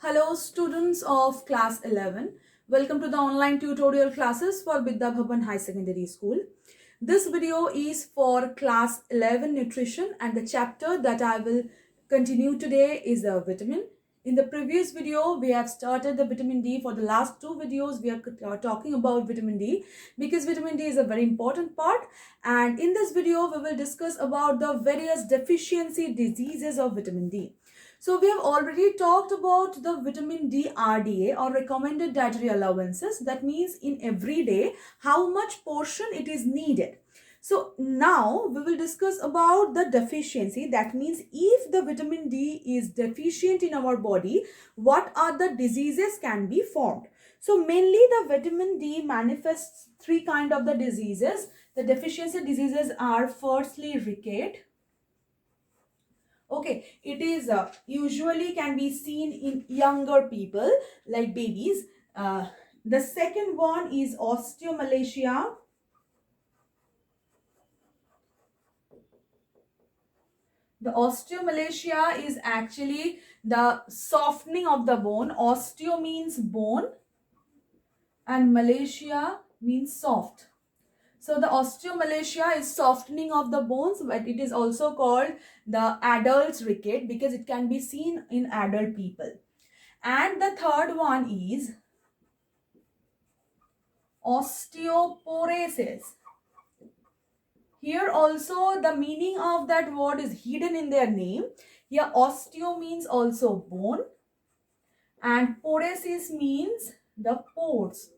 Hello students of class 11. Welcome to the online tutorial classes for Vidya Bhavan High Secondary School. This video is for class 11 nutrition and the chapter that I will continue today is the vitamin. In the previous video, we have started the vitamin D. For the last two videos, we are talking about vitamin D because vitamin D is a very important part. And in this video, we will discuss about the various deficiency diseases of vitamin D. So we have already talked about the vitamin D RDA or recommended dietary allowances. That means in every day, how much portion it is needed. So now we will discuss about the deficiency. That means if the vitamin D is deficient in our body, what are the diseases can be formed. So mainly the vitamin D manifests three kind of the diseases. The deficiency diseases are firstly ricket. Okay, it is usually can be seen in younger people like babies. The second one is osteomalacia. The osteomalacia is actually the softening of the bone. Osteo means bone and malacia means soft. So the osteomalacia is softening of the bones, but it is also called the adult's ricket because it can be seen in adult people. And the third one is osteoporosis. Here also the meaning of that word is hidden in their name. Here osteo means also bone and porosis means the pores.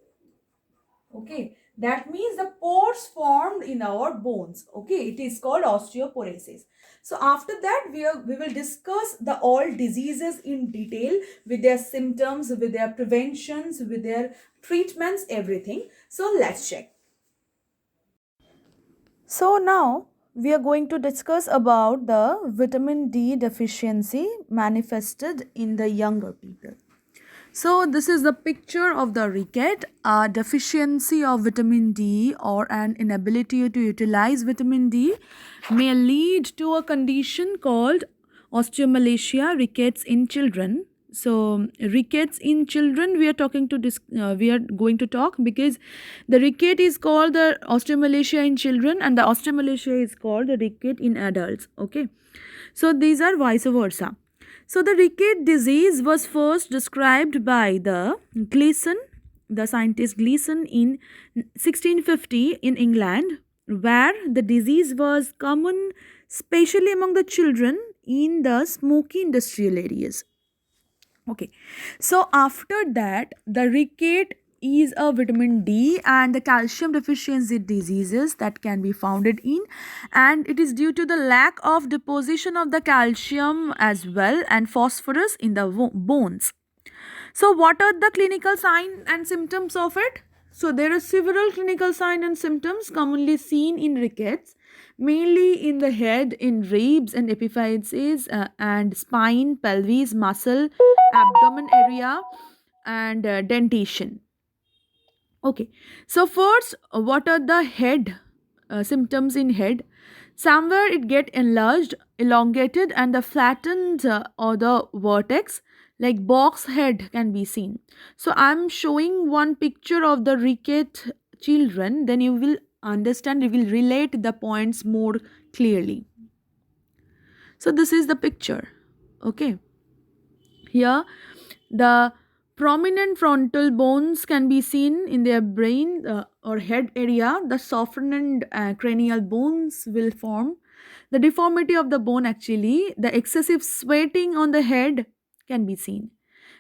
Okay, that means the pores formed in our bones. Okay, it is called osteoporosis. So after that we will discuss the all diseases in detail with their symptoms, with their preventions, with their treatments, everything. So let's check. So now we are going to discuss about the vitamin D deficiency manifested in the younger people. So this is the picture of the ricket. A deficiency of vitamin D or an inability to utilize vitamin D may lead to a condition called osteomalacia rickets in children. So rickets in children we are going to talk because the ricket is called the osteomalacia in children and the osteomalacia is called the ricket in adults. Okay, so these are vice versa. So the ricket disease was first described by the scientist Gleason in 1650 in England, where the disease was common especially among the children in the smoky industrial areas. Okay, so after that, the ricket is a vitamin D and the calcium deficiency diseases that can be founded in, and it is due to the lack of deposition of the calcium as well and phosphorus in the bones. So what are the clinical signs and symptoms of it? So there are several clinical signs and symptoms commonly seen in rickets, mainly in the head, in ribs and epiphyses and spine, pelvis, muscle, abdomen area and dentation. Okay, so first what are the head symptoms in head? Somewhere it get enlarged, elongated and the flattened or the vertex like box head can be seen. So I'm showing one picture of the ricket children, then you will understand, you will relate the points more clearly. So this is the picture. Okay, here the prominent frontal bones can be seen in their brain or head area. The softened cranial bones will form. The deformity of the bone, actually, the excessive sweating on the head can be seen.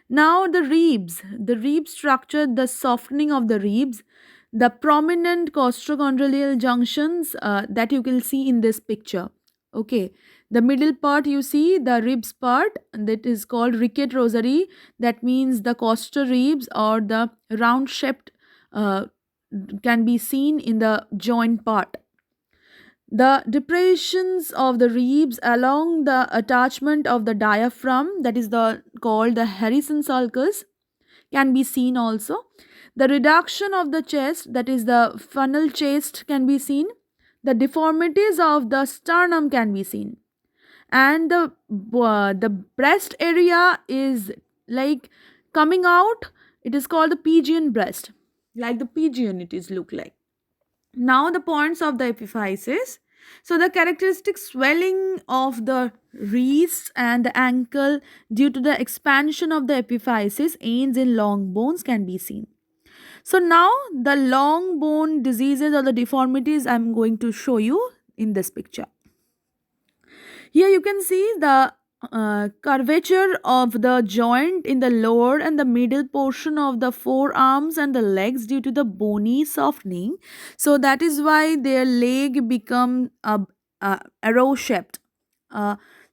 Now, the rib structure, the softening of the ribs, the prominent costochondrial junctions that you can see in this picture. Okay, the middle part you see the ribs part that is called ricket rosary. That means the coster ribs or the round shaped uh, can be seen in the joint part. The depressions of the ribs along the attachment of the diaphragm, that is the called the Harrison sulcus, can be seen also. The reduction of the chest, that is the funnel chest, can be seen. The deformities of the sternum can be seen, and the breast area is like coming out. It is called the pigeon breast, like the pigeon it is look like. Now the points of the epiphysis. So the characteristic swelling of the wrists and the ankle due to the expansion of the epiphysis ends in long bones can be seen. So now the long bone diseases or the deformities I'm going to show you in this picture. Here you can see the curvature of the joint in the lower and the middle portion of the forearms and the legs due to the bony softening. So that is why their leg become arrow shaped.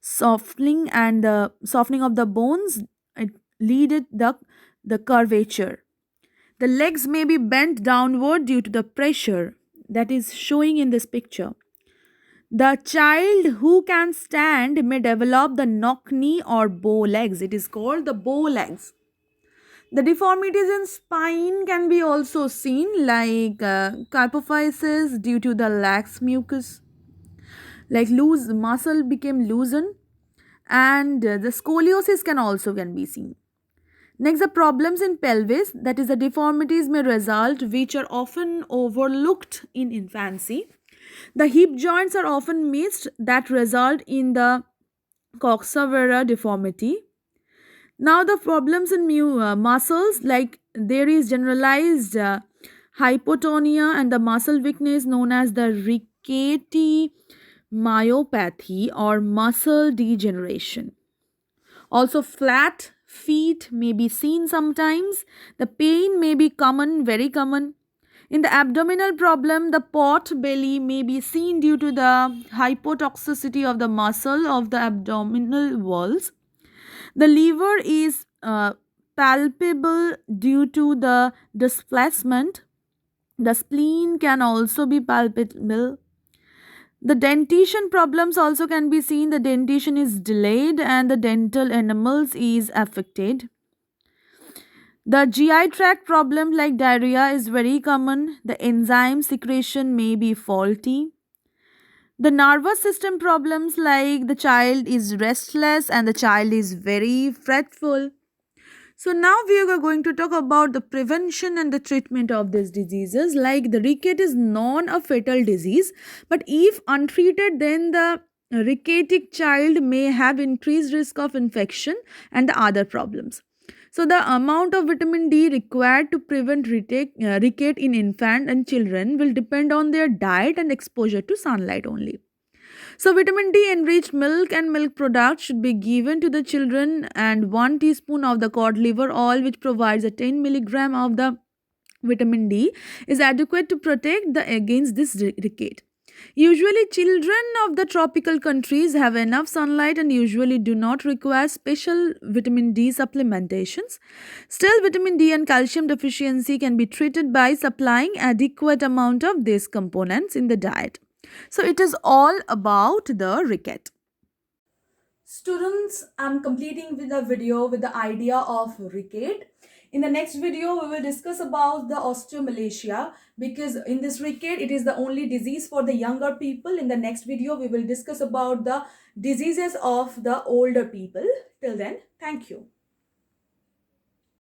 Softening and the softening of the bones, it leaded the curvature. The legs may be bent downward due to the pressure that is showing in this picture. The child who can stand may develop the knock knee or bow legs. It is called the bow legs. The deformities in spine can be also seen, like kyphophysis due to the lax mucus, like loose muscle became loosened, and the scoliosis can be seen. Next, the problems in pelvis, that is, the deformities may result, which are often overlooked in infancy. The hip joints are often missed, that result in the coxa deformity. Now, the problems in muscles, like there is generalized hypotonia and the muscle weakness known as the rickety myopathy or muscle degeneration. Also, flat feet may be seen sometimes. The pain may be common, very common. In the abdominal problem, the pot belly may be seen due to the hypotoxicity of the muscle of the abdominal walls. The liver is palpable due to the displacement. The spleen can also be palpable. The dentition problems also can be seen. The dentition is delayed and the dental enamels is affected. The GI tract problem like diarrhea is very common. The enzyme secretion may be faulty. The nervous system problems like the child is restless and the child is very fretful. So now we are going to talk about the prevention and the treatment of these diseases. Like the ricket is non a fatal disease, but if untreated, then the ricketic child may have increased risk of infection and the other problems. So the amount of vitamin D required to prevent ricket in infant and children will depend on their diet and exposure to sunlight only. So, vitamin D enriched milk and milk products should be given to the children, and 1 teaspoon of the cod liver oil, which provides a 10 milligram of the vitamin D, is adequate to protect against this ricket. Usually, children of the tropical countries have enough sunlight and usually do not require special vitamin D supplementations. Still, vitamin D and calcium deficiency can be treated by supplying adequate amount of these components in the diet. So it is all about the ricket. Students, I'm completing with the video with the idea of ricket. In the next video, we will discuss about the osteomalacia, because in this ricket, it is the only disease for the younger people. In the next video, we will discuss about the diseases of the older people. Till then, thank you.